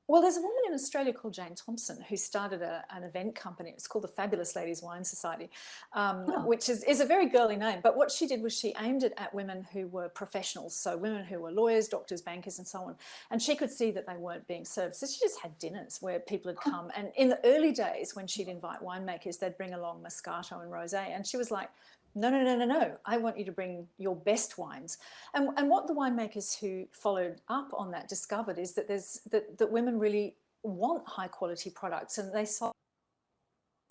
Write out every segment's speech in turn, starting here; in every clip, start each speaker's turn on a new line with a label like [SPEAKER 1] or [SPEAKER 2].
[SPEAKER 1] Well, there's a woman in Australia called Jane Thompson who started an event company. It's called the Fabulous Ladies Wine Society, which is a very girly name. But what she did was she aimed it at women who were professionals, so women who were lawyers, doctors, bankers, and so on. And she could see that they weren't being served. So she just had dinners where people had come. And in the early days, when she'd invite winemakers, they'd bring along Moscato and Rosé. And she was like, no, I want you to bring your best wines. And what the winemakers who followed up on that discovered is that that women really want high quality products, and they saw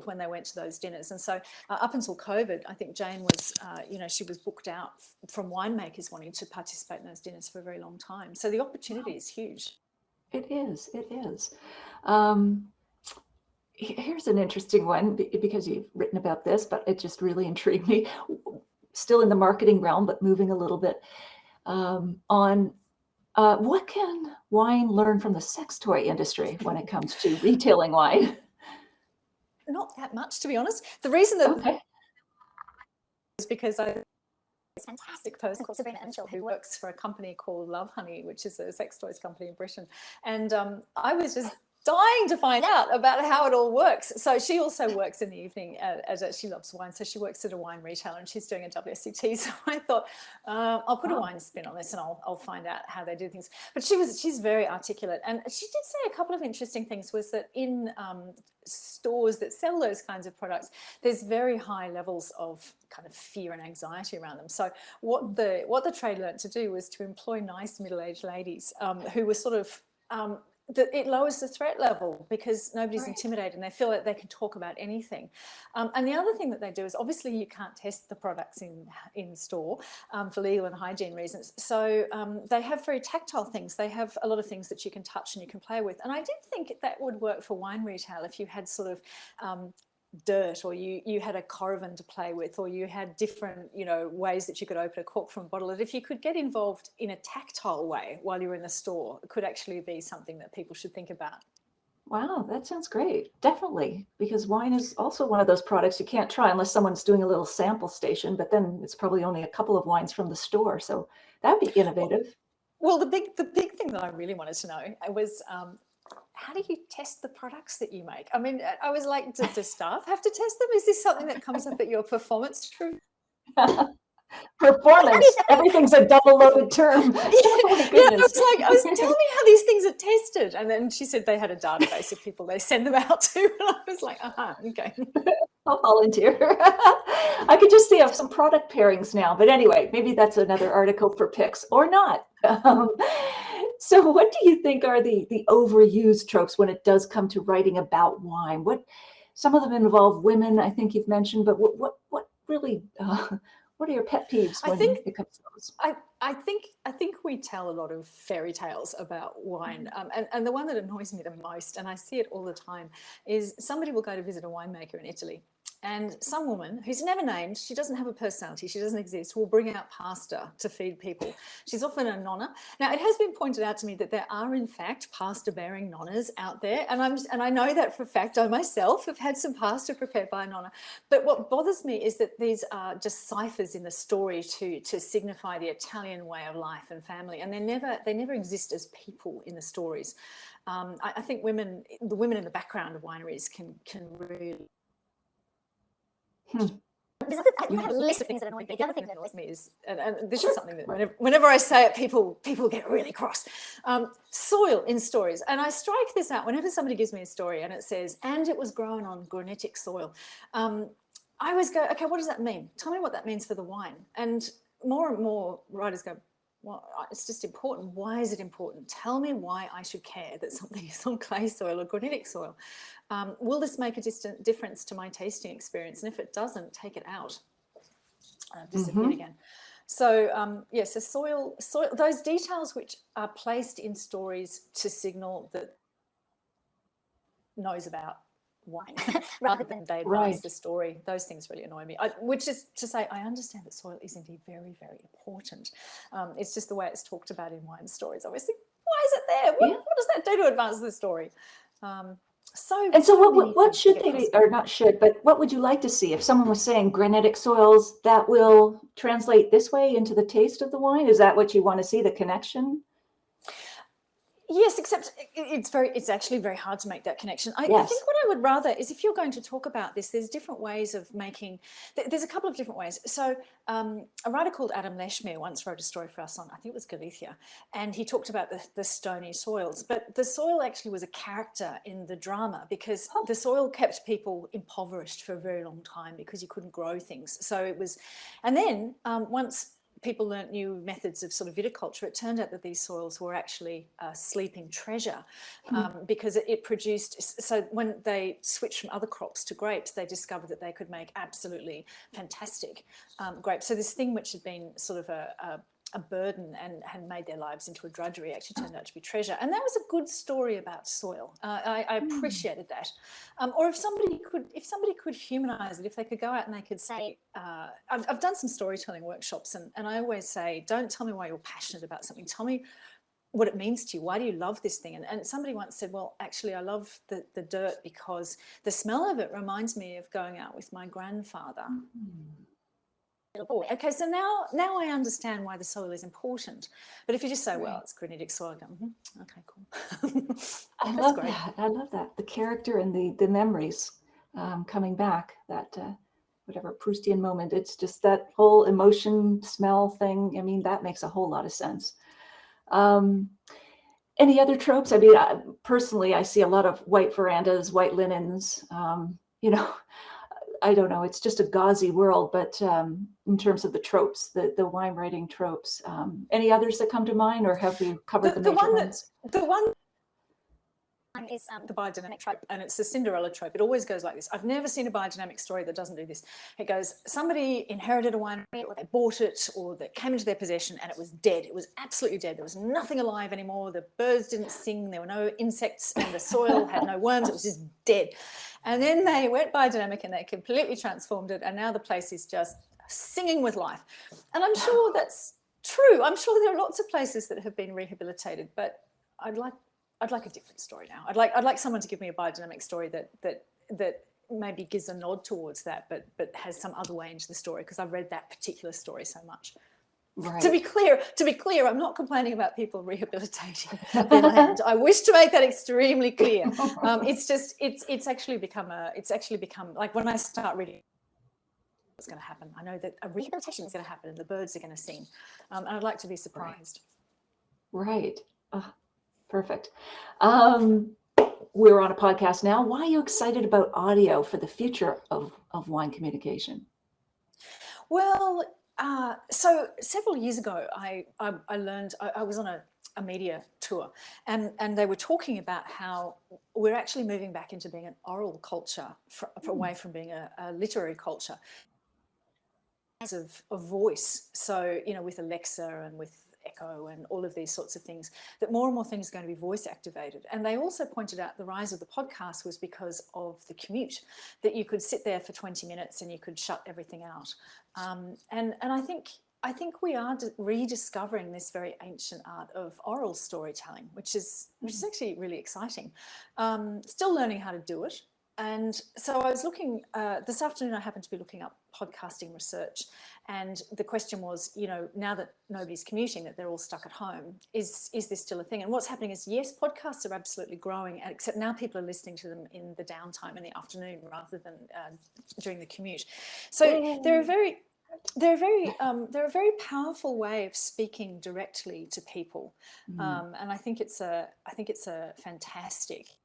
[SPEAKER 1] when they went to those dinners. And so up until COVID, I think Jane was, she was booked out from winemakers wanting to participate in those dinners for a very long time. So the opportunity is huge.
[SPEAKER 2] It is. Here's an interesting one, because you've written about this, but it just really intrigued me. Still in the marketing realm, but moving a little bit on what can wine learn from the sex toy industry when it comes to retailing wine?
[SPEAKER 1] Not that much, to be honest. The reason that is because this fantastic person called Sabrina Mitchell, who works for a company called Love Honey, which is a sex toys company in Britain. And I was just dying to find out about how it all works. So she also works in the evening, as she loves wine. So she works at a wine retailer and she's doing a WSET. So I thought, I'll put a wine spin on this and I'll find out how they do things. But she's very articulate. And she did say a couple of interesting things, was that in stores that sell those kinds of products, there's very high levels of kind of fear and anxiety around them. So what the trade learned to do was to employ nice middle-aged ladies who were sort of it lowers the threat level because nobody's intimidated and they feel that they can talk about anything. And the other thing that they do is, obviously you can't test the products in store for legal and hygiene reasons. So they have very tactile things. They have a lot of things that you can touch and you can play with. And I did think that would work for wine retail if you had sort of dirt, or you had a corovan to play with, or you had different ways that you could open a cork from a bottle. That if you could get involved in a tactile way while you're in the store, it could actually be something that people should think about.
[SPEAKER 2] Wow, that sounds great. Definitely, because wine is also one of those products you can't try unless someone's doing a little sample station, but then it's probably only a couple of wines from the store, so that'd be innovative.
[SPEAKER 1] Well, the big thing that I really wanted to know was how do you test the products that you make? I mean, I was like, do staff have to test them? Is this something that comes up at your performance trip?
[SPEAKER 2] Performance. Everything's a double-loaded term. Oh,
[SPEAKER 1] yeah, I was tell me how these things are tested. And then she said they had a database of people they send them out to. And I was like, okay.
[SPEAKER 2] I'll volunteer. I could just see some product pairings now. But anyway, maybe that's another article for Pix or not. So what do you think are the overused tropes when it does come to writing about wine? Some of them involve women, I think you've mentioned, but what really, what are your pet peeves when it comes to those?
[SPEAKER 1] I think we tell a lot of fairy tales about wine. And the one that annoys me the most, and I see it all the time, is somebody will go to visit a winemaker in Italy. And some woman who's never named, she doesn't have a personality, she doesn't exist, will bring out pasta to feed people. She's often a nonna. Now, it has been pointed out to me that there are, in fact, pasta-bearing nonnas out there. And I know that for a fact. I myself have had some pasta prepared by a nonna. But what bothers me is that these are just ciphers in the story to signify the Italian way of life and family. And they never exist as people in the stories. I think the women in the background of wineries can really... I have a list of things that annoy me. The other thing that annoys me is, and this is something that whenever I say it, people get really cross. Soil in stories. And I strike this out whenever somebody gives me a story and it says, and it was grown on granitic soil. I always go, okay, what does that mean? Tell me what that means for the wine. And more writers go, well, it's just important. Why is it important? Tell me why I should care that something is on clay soil or granitic soil. Will this make a difference to my tasting experience? And if it doesn't, take it out. Disappear again. So so soil, those details which are placed in stories to signal that knows about wine rather than they advance the story. Those things really annoy me, which is to say I understand that soil is indeed very, very important. It's just the way it's talked about in wine stories. Obviously, why is it there? What does that do to advance the story? So
[SPEAKER 2] what should they be, or not should, but what would you like to see if someone was saying granitic soils that will translate this way into the taste of the wine? Is that what you want to see, the connection?
[SPEAKER 1] Yes, except it's actually very hard to make that connection. I
[SPEAKER 2] Yes.
[SPEAKER 1] think what I would rather is, if you're going to talk about this, there's different ways of making, there's a couple of different ways. So a writer called Adam Leshmere once wrote a story for us on, I think it was Galicia, and he talked about the stony soils, but the soil actually was a character in the drama, because the soil kept people impoverished for a very long time because you couldn't grow things. So it was, and then once people learnt new methods of sort of viticulture, it turned out that these soils were actually a sleeping treasure, because it produced, so when they switched from other crops to grapes, they discovered that they could make absolutely fantastic grapes. So this thing which had been sort of a burden and had made their lives into a drudgery actually turned out to be treasure. And that was a good story about soil. I appreciated that. Or if somebody could humanize it, if they could go out and they could say, I've done some storytelling workshops, and I always say, don't tell me why you're passionate about something. Tell me what it means to you. Why do you love this thing? And somebody once said, well, actually, I love the dirt because the smell of it reminds me of going out with my grandfather. Okay, so now I understand why the soil is important. But if you just say, well, it's granitic soil, I go, okay, cool.
[SPEAKER 2] I love that. I love that. The character and the memories coming back, that whatever Proustian moment, it's just that whole emotion, smell thing. I mean, that makes a whole lot of sense. Any other tropes? I mean, personally, I see a lot of white verandas, white linens, you know, I don't know, it's just a gauzy world, but in terms of the tropes, the wine writing tropes, any others that come to mind, or have we covered the major ones?
[SPEAKER 1] The one is the biodynamic trope, and it's the Cinderella trope. It always goes like this. I've never seen a biodynamic story that doesn't do this. It goes, somebody inherited a winery, or they bought it, or that came into their possession, and it was dead. It was absolutely dead. There was nothing alive anymore. The birds didn't sing. There were no insects, and the soil had no worms. It was just dead. And then they went biodynamic and they completely transformed it, and now the place is just singing with life. And I'm sure that's true. I'm sure there are lots of places that have been rehabilitated, but I'd like a different story now. I'd like someone to give me a biodynamic story that maybe gives a nod towards that, but has some other way into the story, because I've read that particular story so much. Right. To be clear, I'm not complaining about people rehabilitating their land. I wish to make that extremely clear. It's just it's actually become like, when I start reading what's going to happen, I know that a rehabilitation is going to happen and the birds are going to sing, and I'd like to be surprised.
[SPEAKER 2] Right. Perfect. We're on a podcast now. Why are you excited about audio for the future of wine communication?
[SPEAKER 1] Well, so several years ago, I learned, I was on a media tour, and they were talking about how we're actually moving back into being an oral culture, away from being a literary culture of voice. So, you know, with Alexa and with Echo and all of these sorts of things, that more and more things are going to be voice activated. And they also pointed out the rise of the podcast was because of the commute, that you could sit there for 20 minutes and you could shut everything out. And I think we are rediscovering this very ancient art of oral storytelling, which is actually really exciting. Still learning how to do it. And so I was looking, this afternoon I happened to be looking up podcasting research, and the question was, you know, now that nobody's commuting, that they're all stuck at home, is this still a thing? And what's happening is, yes, podcasts are absolutely growing, except now people are listening to them in the downtime in the afternoon rather than during the commute. So they're a very powerful way of speaking directly to people, and I think it's a fantastic.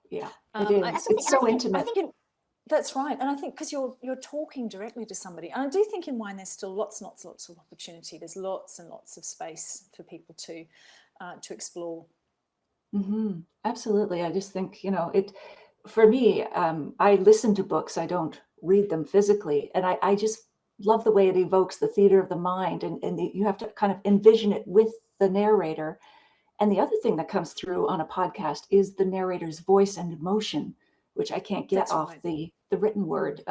[SPEAKER 2] Yeah, it is. It's so intimate.
[SPEAKER 1] That's right. And I think because you're talking directly to somebody, and I do think in wine there's still lots and lots of opportunity. There's lots and lots of space for people to explore.
[SPEAKER 2] Absolutely. I just think, you know, for me, I listen to books. I don't read them physically. And I just love the way it evokes the theater of the mind, and you have to kind of envision it with the narrator. And the other thing that comes through on a podcast is the narrator's voice and emotion, which I can't get off the written word.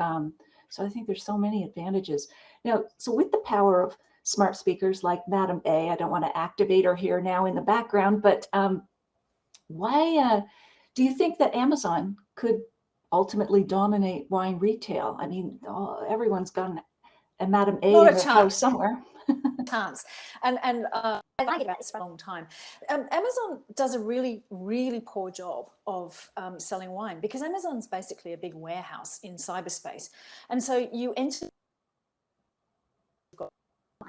[SPEAKER 2] So I think there's so many advantages. Now, so with the power of smart speakers like Madam A, I don't want to activate her here now in the background, but why do you think that Amazon could ultimately dominate wine retail? I mean, everyone's got a Madam A in their house somewhere.
[SPEAKER 1] chance. And I've argued about this for a long time. Amazon does a really, really poor job of selling wine, because Amazon's basically a big warehouse in cyberspace. And so you enter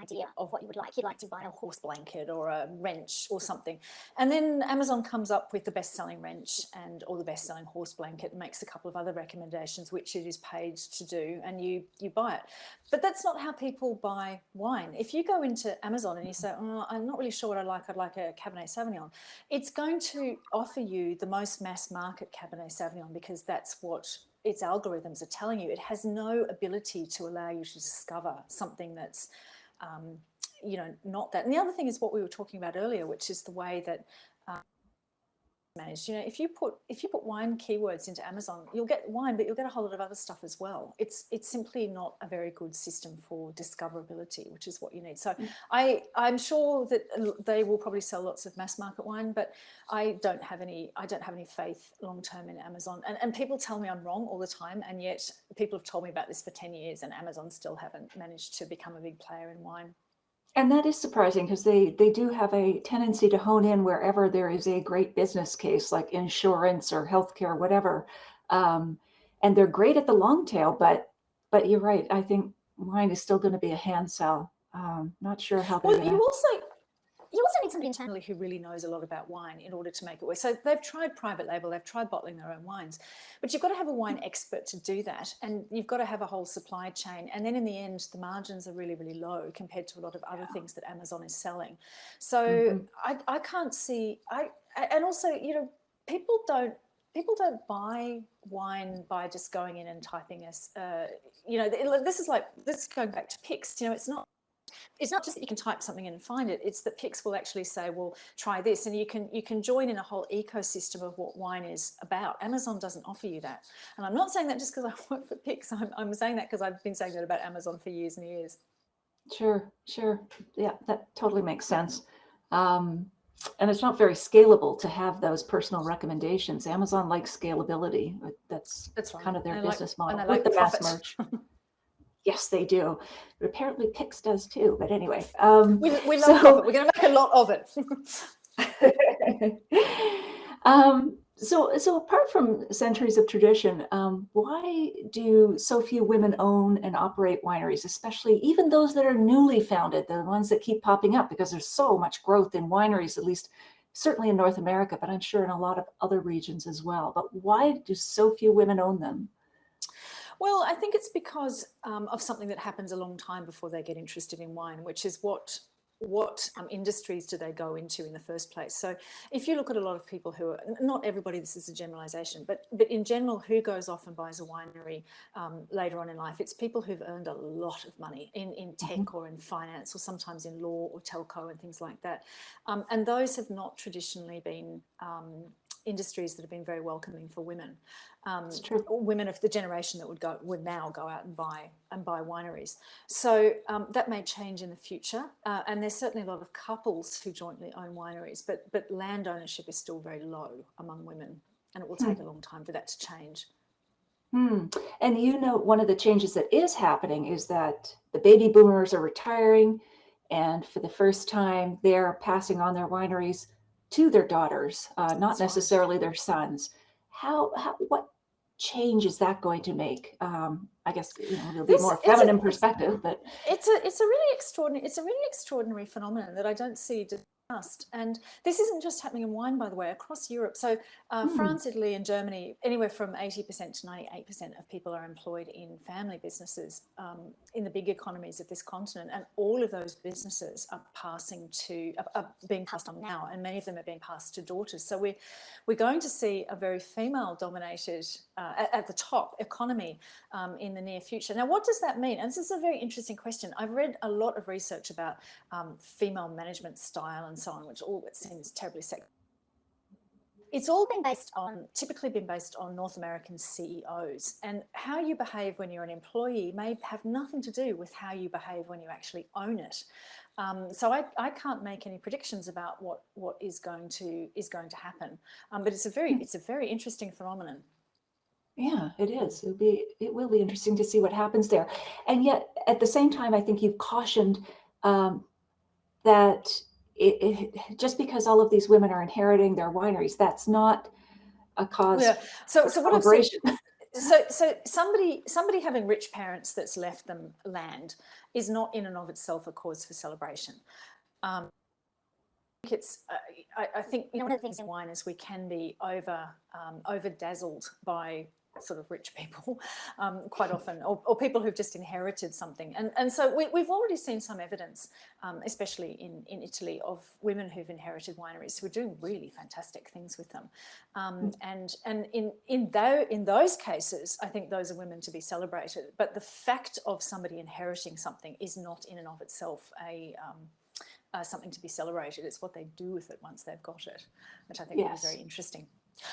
[SPEAKER 1] idea of what you would like. You'd like to buy a horse blanket or a wrench or something. And then Amazon comes up with the best-selling wrench or the best-selling horse blanket, and makes a couple of other recommendations, which it is paid to do, and you buy it. But that's not how people buy wine. If you go into Amazon and you say, oh, I'm not really sure what I'd like a Cabernet Sauvignon, it's going to offer you the most mass market Cabernet Sauvignon, because that's what its algorithms are telling you. It has no ability to allow you to discover something that's not that. And the other thing is what we were talking about earlier, which is the way that managed. If you put wine keywords into Amazon, you'll get wine, but you'll get a whole lot of other stuff as well. It's simply not a very good system for discoverability, which is what you need. So I'm sure that they will probably sell lots of mass market wine, but I don't have any faith long term in Amazon. And people tell me I'm wrong all the time, and yet people have told me about this for 10 years, and Amazon still haven't managed to become a big player in wine.
[SPEAKER 2] And that is surprising, because they do have a tendency to hone in wherever there is a great business case, like insurance or healthcare, whatever. And they're great at the long tail, but you're right. I think wine is still going to be a hand sell. Not sure how they're going to.
[SPEAKER 1] You also need somebody internally who really knows a lot about wine in order to make it work. So they've tried private label, they've tried bottling their own wines, but you've got to have a wine expert to do that, and you've got to have a whole supply chain. And then in the end, the margins are really, really low compared to a lot of other things that Amazon is selling. So I can't see. And also, people don't buy wine by just going in and typing this is going back to Pix. It's not just that you can type something in and find it. It's that Pix will actually say, well, try this. And you can join in a whole ecosystem of what wine is about. Amazon doesn't offer you that. And I'm not saying that just because I work for Pix. I'm saying that because I've been saying that about Amazon for years and years.
[SPEAKER 2] Sure. Yeah, that totally makes sense. And it's not very scalable to have those personal recommendations. Amazon likes scalability. That's right. Kind of their business model with the mass merch. Yes, they do. But apparently Pix does too. But anyway.
[SPEAKER 1] We love profit. We're going to make a lot of it.
[SPEAKER 2] So apart from centuries of tradition, why do so few women own and operate wineries, especially even those that are newly founded, the ones that keep popping up? Because there's so much growth in wineries, at least certainly in North America, but I'm sure in a lot of other regions as well. But why do so few women own them?
[SPEAKER 1] Well, I think it's because of something that happens a long time before they get interested in wine, which is what industries do they go into in the first place? So if you look at a lot of people who are, not everybody, this is a generalization, but in general, who goes off and buys a winery later on in life, it's people who've earned a lot of money in tech or in finance, or sometimes in law or telco and things like that. And those have not traditionally been industries that have been very welcoming for women. Women of the generation that would now go out and buy wineries. So that may change in the future, and there's certainly a lot of couples who jointly own wineries, but land ownership is still very low among women, and it will take a long time for that to change.
[SPEAKER 2] And one of the changes that is happening is that the baby boomers are retiring, and for the first time they're passing on their wineries to their daughters, not necessarily their sons. What change is that going to make? I guess there'll be more feminine perspective, but
[SPEAKER 1] it's a really extraordinary phenomenon that I don't see discussed. And this isn't just happening in wine, by the way, across Europe. So France, Italy, and Germany, anywhere from 80% to 98% of people are employed in family businesses in the big economies of this continent, and all of those businesses are being passed on now, and many of them are being passed to daughters. So we're going to see a very female-dominated at the top economy in the near future. Now, what does that mean? And this is a very interesting question. I've read a lot of research about female management style and so on, which all seems terribly sexist. It's all typically been based on North American CEOs, and how you behave when you're an employee may have nothing to do with how you behave when you actually own it. So I can't make any predictions about what is going to happen, but it's a very interesting phenomenon.
[SPEAKER 2] Yeah, it is. It will be interesting to see what happens there. And yet, at the same time, I think you've cautioned that just because all of these women are inheriting their wineries, that's not a cause
[SPEAKER 1] So
[SPEAKER 2] for
[SPEAKER 1] what I've said,
[SPEAKER 2] celebration.
[SPEAKER 1] so somebody having rich parents that's left them land is not in and of itself a cause for celebration. I think one of the things in wine is we can be over dazzled by sort of rich people quite often, or people who've just inherited something, and so we've already seen some evidence, especially in Italy, of women who've inherited wineries who are doing really fantastic things with them, and in those cases, I think those are women to be celebrated. But the fact of somebody inheriting something is not in and of itself something to be celebrated. It's what they do with it once they've got it, which I think is very interesting.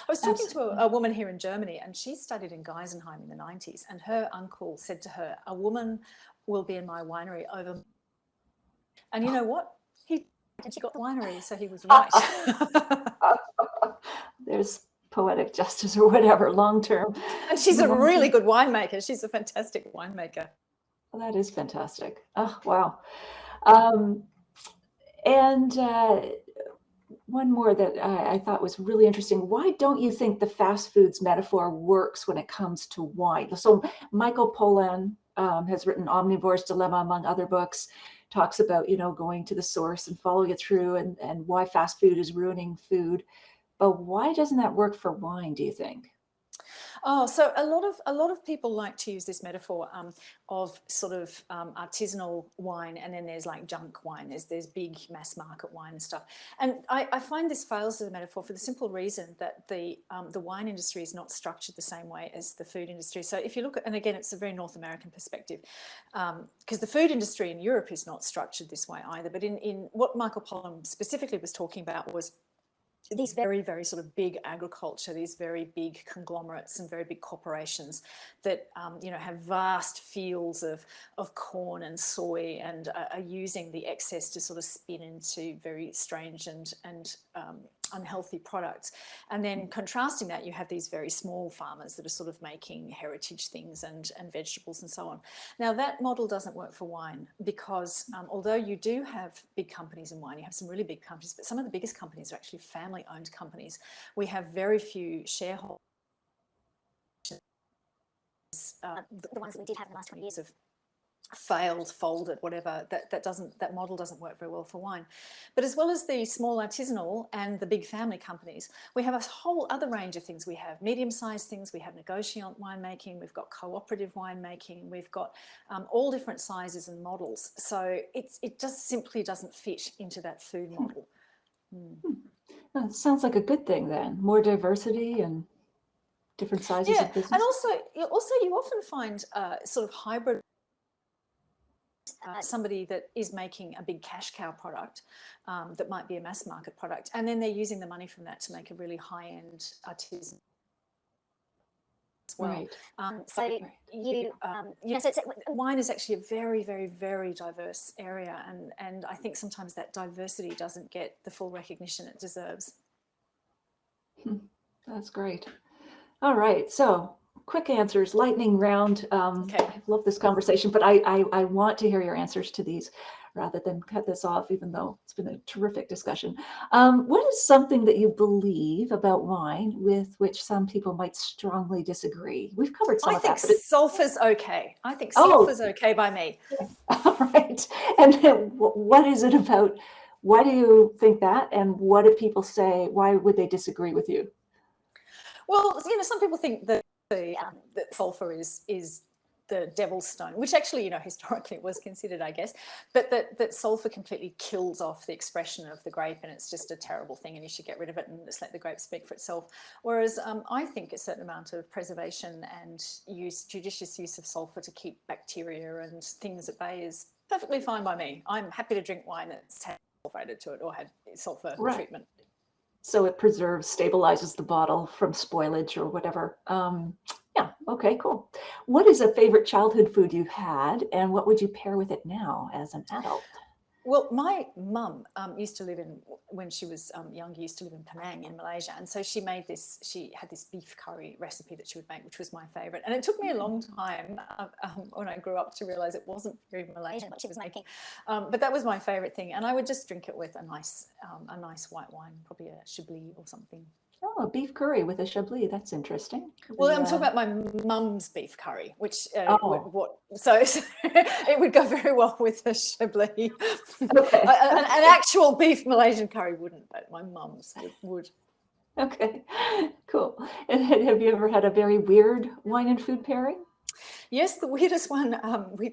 [SPEAKER 1] I was talking to a woman here in Germany, and she studied in Geisenheim in the 90s, and her uncle said to her, "A woman will be in my winery over..." And you know what? She got the winery, so he was right.
[SPEAKER 2] There's poetic justice or whatever, long term.
[SPEAKER 1] And she's a really good winemaker. She's a fantastic winemaker.
[SPEAKER 2] Well, that is fantastic. Oh, wow. And one more that I thought was really interesting. Why don't you think the fast foods metaphor works when it comes to wine? So Michael Pollan has written Omnivore's Dilemma, among other books, talks about, going to the source and following it through, and why fast food is ruining food. But why doesn't that work for wine, do you think?
[SPEAKER 1] Oh, so a lot of people like to use this metaphor of sort of artisanal wine, and then there's like junk wine. There's big mass market wine and stuff. And I find this fails as a metaphor for the simple reason that the wine industry is not structured the same way as the food industry. So if you look at, and again, it's a very North American perspective, because the food industry in Europe is not structured this way either. But in what Michael Pollan specifically was talking about was these very, very sort of big agriculture, these very big conglomerates and very big corporations that, have vast fields of corn and soy, and are using the excess to sort of spin into very strange and unhealthy products. And then contrasting that, you have these very small farmers that are sort of making heritage things and vegetables and so on. Now, that model doesn't work for wine because although you do have big companies in wine, you have some really big companies, but some of the biggest companies are actually family-owned companies. We have very few shareholders. The ones that we did have in the last 20 years have failed, folded, whatever. That model doesn't work very well for wine. But as well as the small artisanal and the big family companies, we have a whole other range of things. We have medium-sized things, we have negociant winemaking, we've got cooperative winemaking, we've got all different sizes and models. So it just simply doesn't fit into that food model.
[SPEAKER 2] That sounds like a good thing then. More diversity and different sizes of business.
[SPEAKER 1] And also you often find sort of hybrid. Somebody that is making a big cash cow product that might be a mass market product, and then they're using the money from that to make a really high-end artisan as well. Right. So wine is actually a very, very, very diverse area, and I think sometimes that diversity doesn't get the full recognition it deserves.
[SPEAKER 2] That's great. All right, so quick answers, lightning round.
[SPEAKER 1] Okay.
[SPEAKER 2] I love this conversation, but I want to hear your answers to these rather than cut this off, even though it's been a terrific discussion. What is something that you believe about wine with which some people might strongly disagree? We've covered some of that. I think
[SPEAKER 1] sulfur's okay. I think sulfur's okay by me.
[SPEAKER 2] All right. And what is it about? Why do you think that? And what do people say? Why would they disagree with you?
[SPEAKER 1] Well, some people think that that sulfur is the devil's stone, which actually, historically was considered, I guess, but that sulfur completely kills off the expression of the grape, and it's just a terrible thing, and you should get rid of it and just let the grape speak for itself. Whereas I think a certain amount of preservation and judicious use of sulfur to keep bacteria and things at bay is perfectly fine by me. I'm happy to drink wine that's had sulfur added to it or had sulfur treatment.
[SPEAKER 2] So it preserves, stabilizes the bottle from spoilage or whatever. Yeah, okay, cool. What is a favorite childhood food you've had, and what would you pair with it now as an adult?
[SPEAKER 1] Well, my mum used to live in, when she was younger, used to live in Penang in Malaysia. And so she had this beef curry recipe that she would make, which was my favourite. And it took me a long time when I grew up to realise it wasn't very Malaysian what she was making. But that was my favourite thing. And I would just drink it with a nice white wine, probably a Chablis or something.
[SPEAKER 2] Oh, a beef curry with a Chablis. That's interesting.
[SPEAKER 1] Well, I'm talking about my mum's beef curry, which so it would go very well with the Chablis.
[SPEAKER 2] Okay.
[SPEAKER 1] An actual beef Malaysian curry wouldn't, but my mum's would.
[SPEAKER 2] Okay, cool. And have you ever had a very weird wine and food pairing?
[SPEAKER 1] Yes, the weirdest one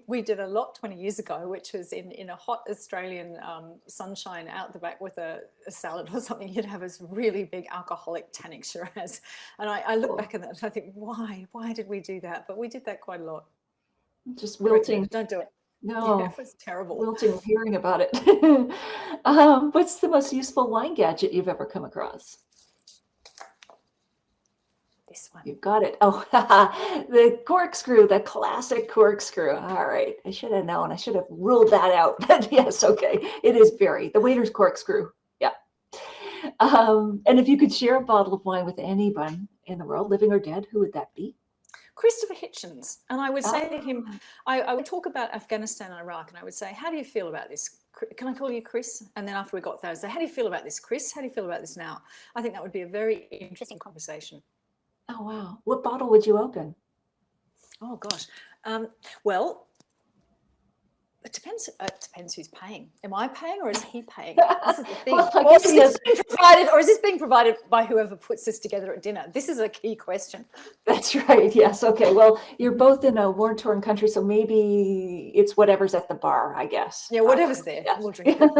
[SPEAKER 1] we did a lot 20 years ago, which was in a hot Australian sunshine out the back with a salad or something. You'd have this really big alcoholic tannic Shiraz. And I look back at that and I think, why did we do that? But we did that quite a lot.
[SPEAKER 2] Just wilting.
[SPEAKER 1] Don't do it.
[SPEAKER 2] No,
[SPEAKER 1] yeah, it was terrible.
[SPEAKER 2] Wilting hearing about it. What's the most useful wine gadget you've ever come across?
[SPEAKER 1] This one.
[SPEAKER 2] You got it. Oh, the corkscrew, the classic corkscrew. All right. I should have known. I should have ruled that out. But yes, okay. It is the waiter's corkscrew. Yeah. And if you could share a bottle of wine with anyone in the world, living or dead, who would that be?
[SPEAKER 1] Christopher Hitchens. And I would say to him, I would talk about Afghanistan and Iraq, and I would say, how do you feel about this? Can I call you Chris? And then after we got there, I'd say, how do you feel about this, Chris? How do you feel about this now? I think that would be a very interesting conversation.
[SPEAKER 2] Oh, wow. What bottle would you open?
[SPEAKER 1] Oh, gosh. Well, it depends. It depends who's paying. Am I paying or is he paying? This is the thing.
[SPEAKER 2] Well,
[SPEAKER 1] or is this being provided by whoever puts this together at dinner? This is a key question.
[SPEAKER 2] That's right. Yes. Okay. Well, you're both in a war-torn country, so maybe it's whatever's at the bar, I guess.
[SPEAKER 1] Yeah, whatever's there. Yeah. We'll drink it.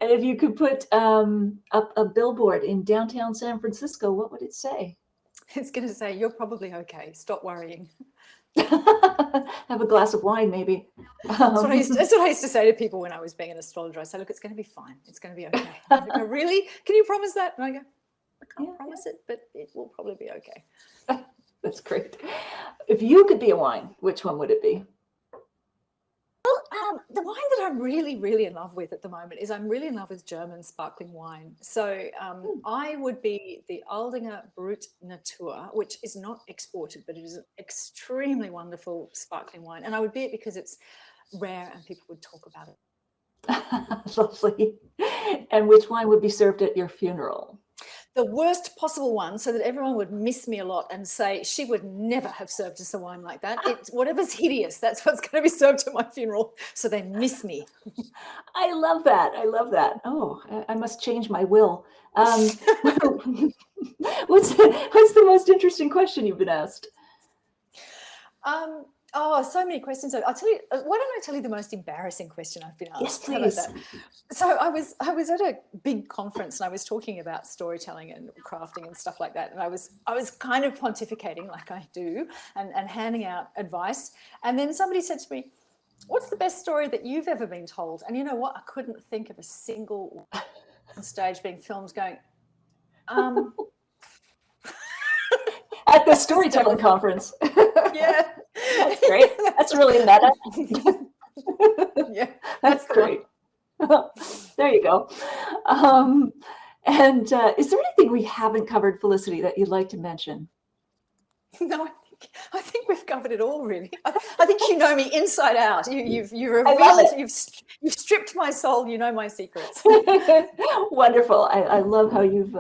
[SPEAKER 2] And if you could put up a billboard in downtown San Francisco, what would it say?
[SPEAKER 1] It's going to say, you're probably okay. Stop worrying.
[SPEAKER 2] Have a glass of wine, maybe.
[SPEAKER 1] That's what I used to say to people when I was being an astrologer. I say, look, it's going to be fine. It's going to be okay. And they go, really? Can you promise that? And I go, I can't promise it, but it will probably be okay.
[SPEAKER 2] That's great. If you could be a wine, which one would it be?
[SPEAKER 1] Well, the wine that I'm really, really in love with at the moment is I'm really in love with German sparkling wine. So I would be the Aldinger Brut Natur, which is not exported, but it is an extremely wonderful sparkling wine. And I would be it because it's rare and people would talk about it.
[SPEAKER 2] Lovely. And which wine would be served at your funeral?
[SPEAKER 1] The worst possible one, so that everyone would miss me a lot and say she would never have served us a wine like that. It's whatever's hideous, that's what's going to be served at my funeral, so they miss me.
[SPEAKER 2] I love that. I love that. Oh, I must change my will. What's the most interesting question you've been asked?
[SPEAKER 1] Oh, so many questions. I'll tell you. Why don't I tell you the most embarrassing question I've been asked?
[SPEAKER 2] Yes, please.
[SPEAKER 1] So I was at a big conference and I was talking about storytelling and crafting and stuff like that. And I was kind of pontificating like I do and handing out advice. And then somebody said to me, "What's the best story that you've ever been told?" And you know what? I couldn't think of a single on stage being filmed going.
[SPEAKER 2] At the storytelling conference.
[SPEAKER 1] Yeah.
[SPEAKER 2] That's great. That's really meta.
[SPEAKER 1] Yeah.
[SPEAKER 2] That's great. There you go. And is there anything we haven't covered, Felicity, that you'd like to mention?
[SPEAKER 1] No, I think we've covered it all, really. I think you know me inside out. You've
[SPEAKER 2] revealed
[SPEAKER 1] it. You've stripped my soul. You know my secrets.
[SPEAKER 2] Wonderful. I love how you've,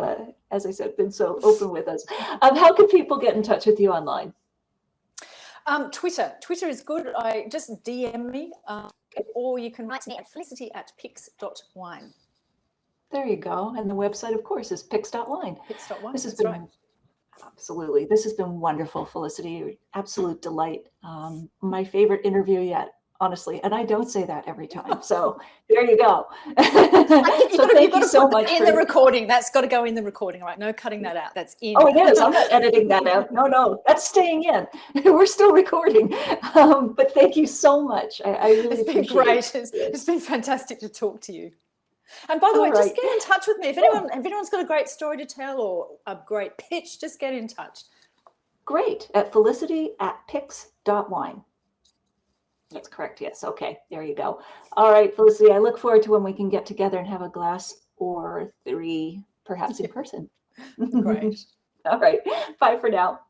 [SPEAKER 2] as I said, been so open with us. How can people get in touch with you online? Twitter is good. I just DM me, or you can write to me at Felicity@Pix.wine. There you go. And the website, of course, is Pix.wine.
[SPEAKER 1] Pix.wine.
[SPEAKER 2] This has been absolutely. This has been wonderful, Felicity. Absolute delight. My favorite interview yet, honestly. And I don't say that every time. So there you go. So thank you so much.
[SPEAKER 1] In the recording. That's got to go in the recording. All right. No cutting that out. That's in.
[SPEAKER 2] Oh, it is. I'm not editing that out. No, that's staying in. We're still recording. But thank you so much. I really appreciate it.
[SPEAKER 1] It's been fantastic to talk to you. And by the way, just get in touch with me. If anyone's got a great story to tell or a great pitch, just get in touch.
[SPEAKER 2] Great. At Felicity@Pix.wine. That's correct. Yes. Okay. There you go. All right, Felicity, I look forward to when we can get together and have a glass or three, perhaps in person.
[SPEAKER 1] Great.
[SPEAKER 2] All right. Bye for now.